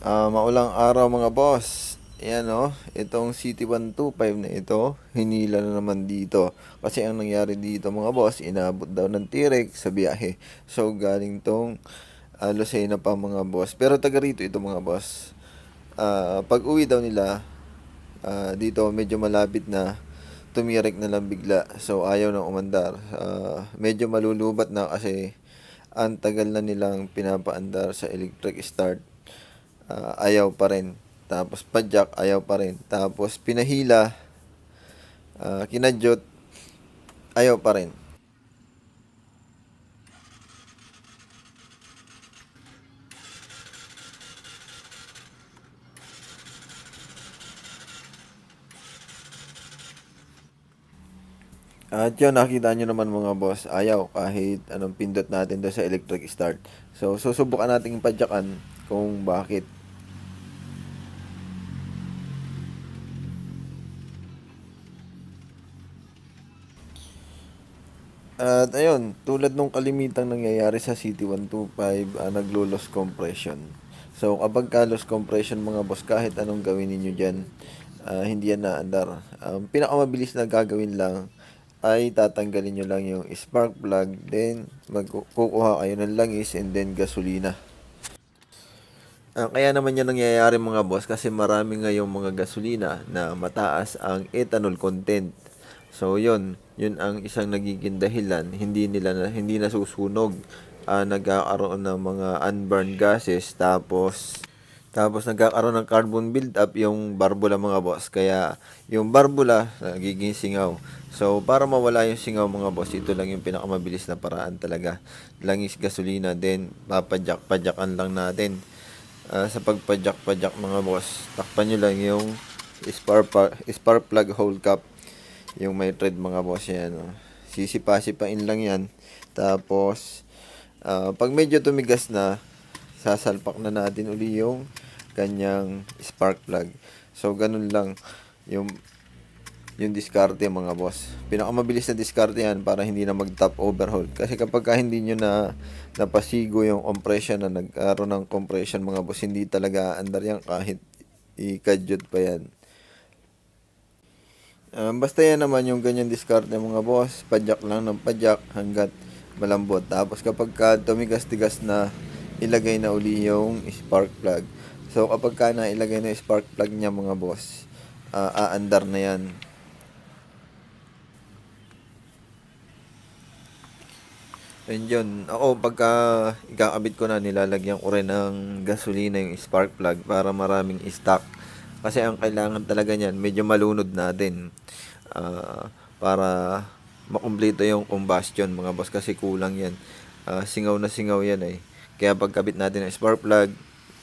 Maulang araw mga boss. Ayan itong CT125 na ito, hinila na naman dito. Kasi ang nangyari dito mga boss, inabot daw ng tirek sa biyahe. So galing tong Lucena pa mga boss. Pero taga rito ito mga boss. Pag uwi daw nila, dito medyo malapit na tumirek na lang bigla. So ayaw nang umandar. Medyo malulubat na kasi ang tagal na nilang pinapaandar sa electric start. Ayaw pa rin. Tapos padjak, ayaw pa rin. Tapos pinahila, kinadyot, ayaw pa rin. At yun, nakita nyo naman mga boss, ayaw kahit anong pindot natin doon sa electric start. So, susubukan natin padyakan kung bakit. At ayun, tulad nung kalimitang nangyayari sa CT125, naglo-loss compression. So kapag ka loss compression mga boss, kahit anong gawin niyo dyan, hindi yan naandar. Pinakamabilis na gagawin lang ay tatanggalin nyo lang yung spark plug, then magkukuha kayo ng langis and then gasolina. Kaya naman yan nangyayari mga boss kasi marami ngayong mga gasolina na mataas ang ethanol content. So yun ang isang nagiging dahilan, hindi nasusunog, nagkakaroon ng mga unburned gases, tapos nagkakaroon ng carbon build-up yung barbula mga boss. Kaya yung barbula nagiging singaw. So para mawala yung singaw mga boss, ito lang yung pinakamabilis na paraan talaga. Langis gasolina, then papadyak-padyakan lang natin. Sa pagpadyak-padyak mga boss, takpan nyo lang yung spark plug hole cap, yung may thread mga boss yan. Sisipa-sipain lang yan. Tapos pag medyo tumigas na, sasalpak na natin uli yung kanyang spark plug. So ganun lang yung diskarte mga boss. Pinakamabilis na diskarte yan para hindi na mag-top overhaul. Kasi kapag hindi nyo na napasigo yung compression, na nagkaroon ng compression mga boss, hindi talaga andar yan kahit ikadyot pa yan. Basta yan naman yung ganyan diskarte mga boss. Padyak lang ng padyak hanggat malambot. Tapos kapag tumigas-tigas na, ilagay na uli yung spark plug. So kapag na ilagay na yung spark plug niya mga boss, aandar na yan. And yun, ako pagka ikakabit ko na, nilalagyan ko rin ng gasolina yung spark plug para maraming stock. Kasi ang kailangan talaga niyan, medyo malunod natin. Para makumpleto yung combustion mga boss kasi kulang yan. Singaw na singaw yan eh. Kaya pagkabit natin ng spark plug,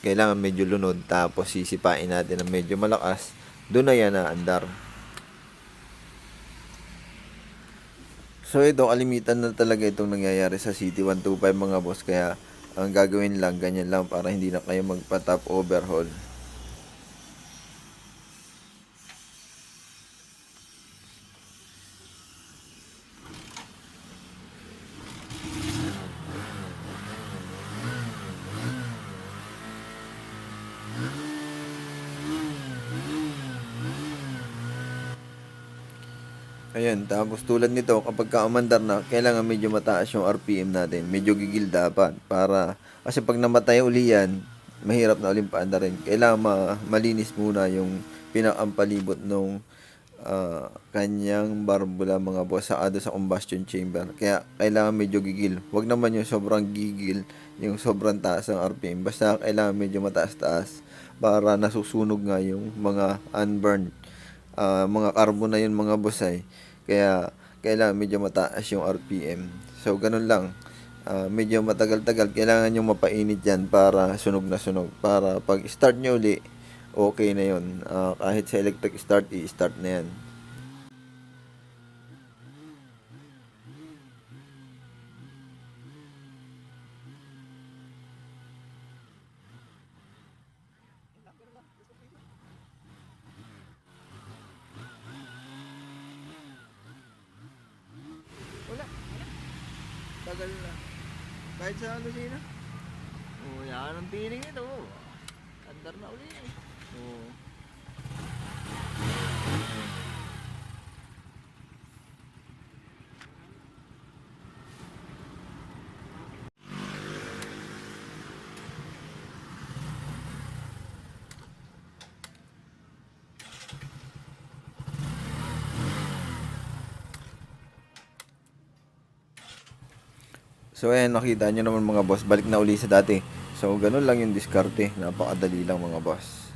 kailangan medyo lunod. Tapos sisipain natin ng medyo malakas. Doon na yan naandar. So ito, kalimitan na talaga itong nangyayari sa CT125 mga boss. Kaya ang gagawin lang, ganyan lang para hindi na kayo magpa-top overhaul. Ayan, tapos tulad nito, kapag kaumandar na, kailangan medyo mataas yung RPM natin. Medyo gigil dapat. Kasi pag namatay uli yan, mahirap na ulit paandarin. Kailangan malinis muna yung pinakampalibot nung kanyang barbula mga boss sa combustion chamber. Kaya kailangan medyo gigil. Huwag naman yung sobrang gigil, yung sobrang taas ng RPM. Basta kailangan medyo mataas-taas para nasusunog nga yung mga unburned mga carbon na yun mga boss ay. Kaya kailangan medyo mataas yung RPM. So ganun lang. Medyo matagal-tagal kailangan yung mapainit yan para sunog na sunog. Para pag start nyo uli, okay na yun. Kahit sa electric start, i-start na yan. Wala. Tagal na. Kahit sa Lucena. Oh, yan ang tining ito. Ang Andar na uli. Oo. So ayan, nakita nyo naman mga boss, balik na uli sa dati. So ganun lang yung diskarte, napakadali lang mga boss.